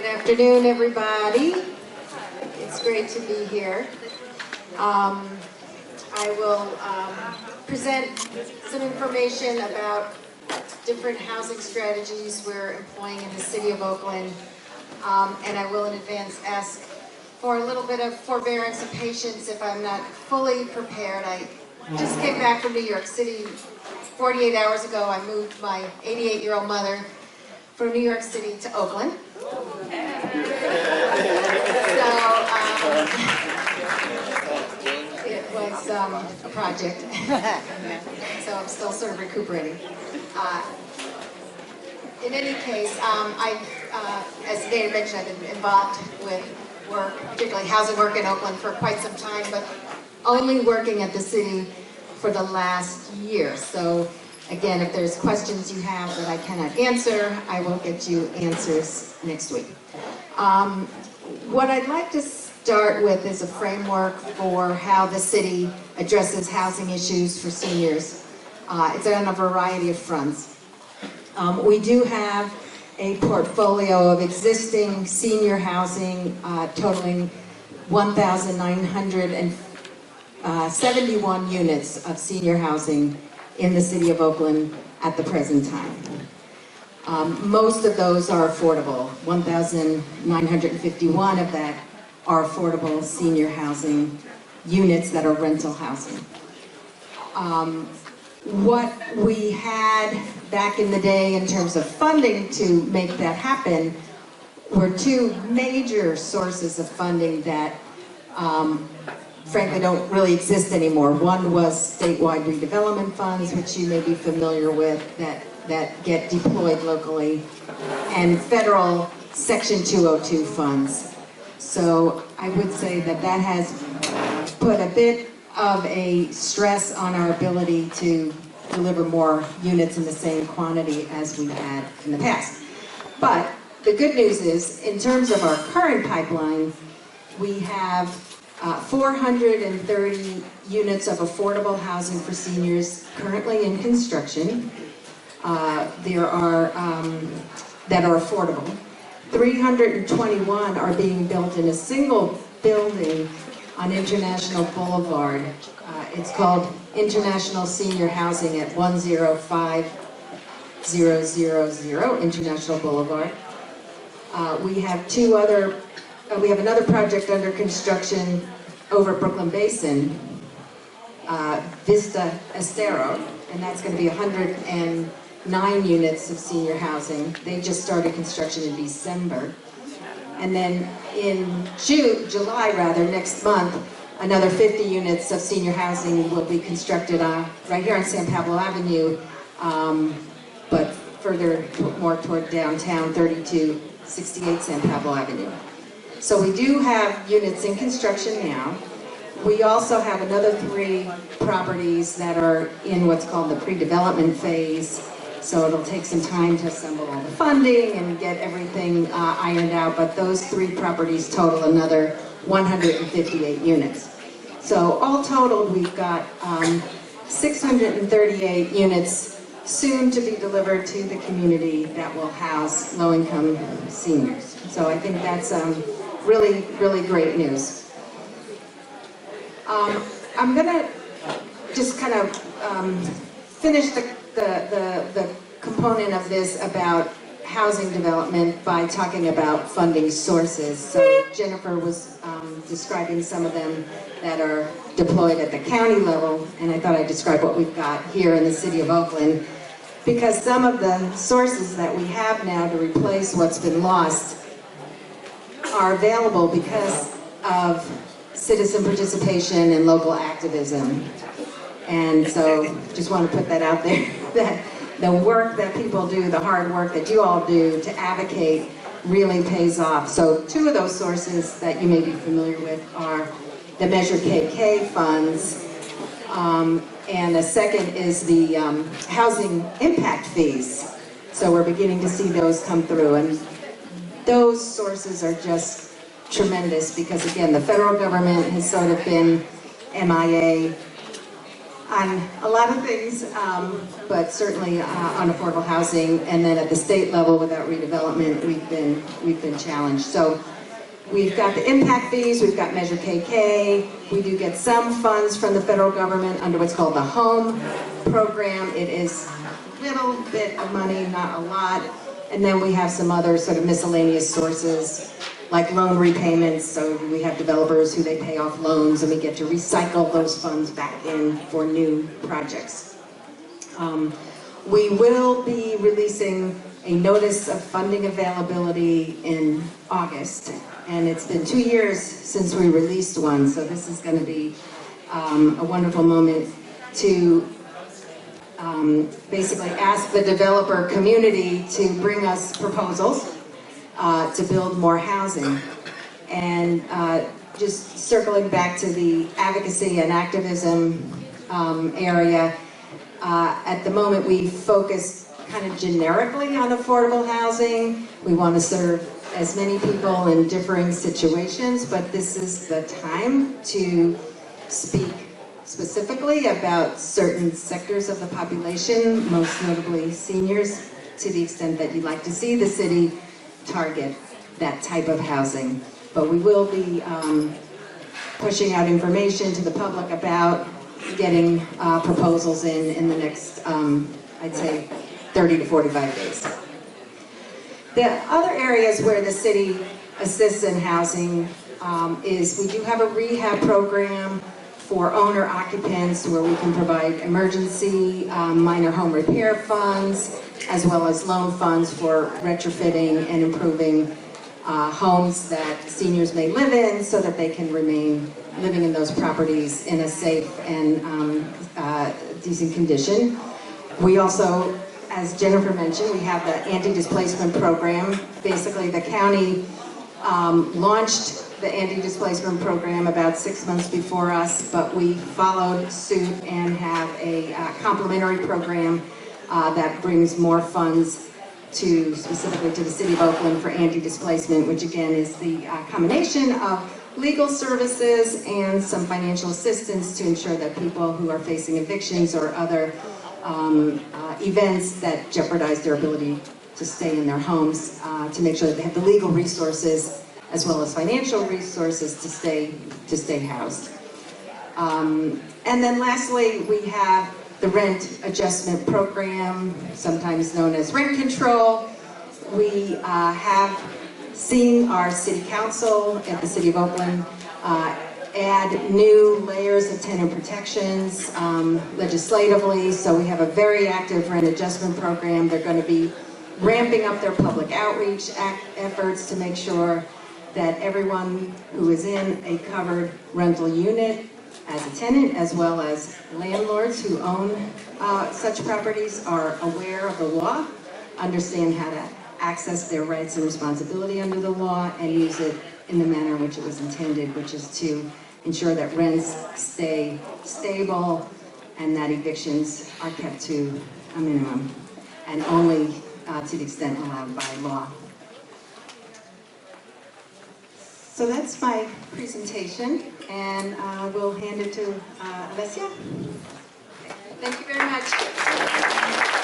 afternoon, everybody. It's great to be here. I will present some information about different housing strategies we're employing in the city of Oakland. And I will in advance ask for a little bit of forbearance and patience if I'm not fully prepared. I just came back from New York City 48 hours ago. I moved my 88-year-old mother from New York City to Oakland. It was a project. So I'm still sort of recuperating. In any case, as Dana mentioned, I've been involved with work, particularly housing work in Oakland, for quite some time, but only working at the city for the last year. So again, if there's questions you have that I cannot answer, I will get you answers next week. What I'd like to start with is a framework for how the city addresses housing issues for seniors. It's on a variety of fronts. We do have a portfolio of existing senior housing totaling 1,971 units of senior housing in the city of Oakland at the present time. Most of those are affordable. 1,951 of that are affordable senior housing units that are rental housing. What we had back in the day in terms of funding to make that happen were two major sources of funding that frankly don't really exist anymore. One was statewide redevelopment funds, which you may be familiar with, that get deployed locally, and federal Section 202 funds. So I would say that that has put a bit of a stress on our ability to deliver more units in the same quantity as we had in the past. But the good news is, in terms of our current pipeline, we have 430 units of affordable housing for seniors currently in construction. There are that are affordable. 321 are being built in a single building on International Boulevard. It's called International Senior Housing at 105000 International Boulevard. We have we have another project under construction over Brooklyn Basin, Vista Estero, and that's going to be 109 units of senior housing. They just started construction in December. And then in July, next month, another 50 units of senior housing will be constructed right here on San Pablo Avenue, but more toward downtown, 3268 San Pablo Avenue. So we do have units in construction now. We also have another 3 properties that are in what's called the pre-development phase. So it'll take some time to assemble all the funding and get everything ironed out, but those 3 properties total another 158 units. So all totaled, we've got 638 units soon to be delivered to the community that will house low-income seniors. So I think that's really, really great news. I'm gonna just kind of finish the component of this about housing development by talking about funding sources. So Jennifer was describing some of them that are deployed at the county level, and I thought I'd describe what we've got here in the city of Oakland, because some of the sources that we have now to replace what's been lost are available because of citizen participation and local activism. And so just want to put that out there, that the work that people do, the hard work that you all do to advocate really pays off. So 2 of those sources that you may be familiar with are the Measure KK funds, and a second is the housing impact fees. So we're beginning to see those come through, and those sources are just tremendous because, again, the federal government has sort of been MIA on a lot of things, but certainly on affordable housing, and then at the state level without redevelopment, we've been challenged. So we've got the impact fees, we've got Measure KK, we do get some funds from the federal government under what's called the HOME program. It is a little bit of money, not a lot, and then we have some other sort of miscellaneous sources like loan repayments, so we have developers who they pay off loans and we get to recycle those funds back in for new projects. We will be releasing a notice of funding availability in August, and it's been 2 years since we released one, so this is going to be a wonderful moment to basically ask the developer community to bring us proposals to build more housing. And just circling back to the advocacy and activism area, at the moment we focus kind of generically on affordable housing. We want to serve as many people in differing situations, but this is the time to speak specifically about certain sectors of the population, most notably seniors, to the extent that you'd like to see the city target that type of housing. But we will be pushing out information to the public about getting proposals in the next, I'd say, 30 to 45 days. The other areas where the city assists in housing is we do have a rehab program for owner occupants where we can provide emergency minor home repair funds, as well as loan funds for retrofitting and improving homes that seniors may live in so that they can remain living in those properties in a safe and decent condition. We also, as Jennifer mentioned, we have the anti-displacement program. Basically, the county launched the anti-displacement program about 6 months before us, but we followed suit and have a complementary program that brings more funds specifically to the city of Oakland for anti-displacement, which again is the combination of legal services and some financial assistance to ensure that people who are facing evictions or other events that jeopardize their ability to stay in their homes, to make sure that they have the legal resources as well as financial resources to stay housed. And then lastly, we have the rent adjustment program, sometimes known as rent control. We have seen our city council at the city of Oakland add new layers of tenant protections legislatively, so we have a very active rent adjustment program. They're going to be ramping up their public outreach efforts to make sure that everyone who is in a covered rental unit as a tenant, as well as landlords who own such properties, are aware of the law, understand how to access their rights and responsibility under the law, and use it in the manner in which it was intended, which is to ensure that rents stay stable and that evictions are kept to a minimum and only to the extent allowed by law. So that's my presentation, and we'll hand it to Alessia. Thank you very much.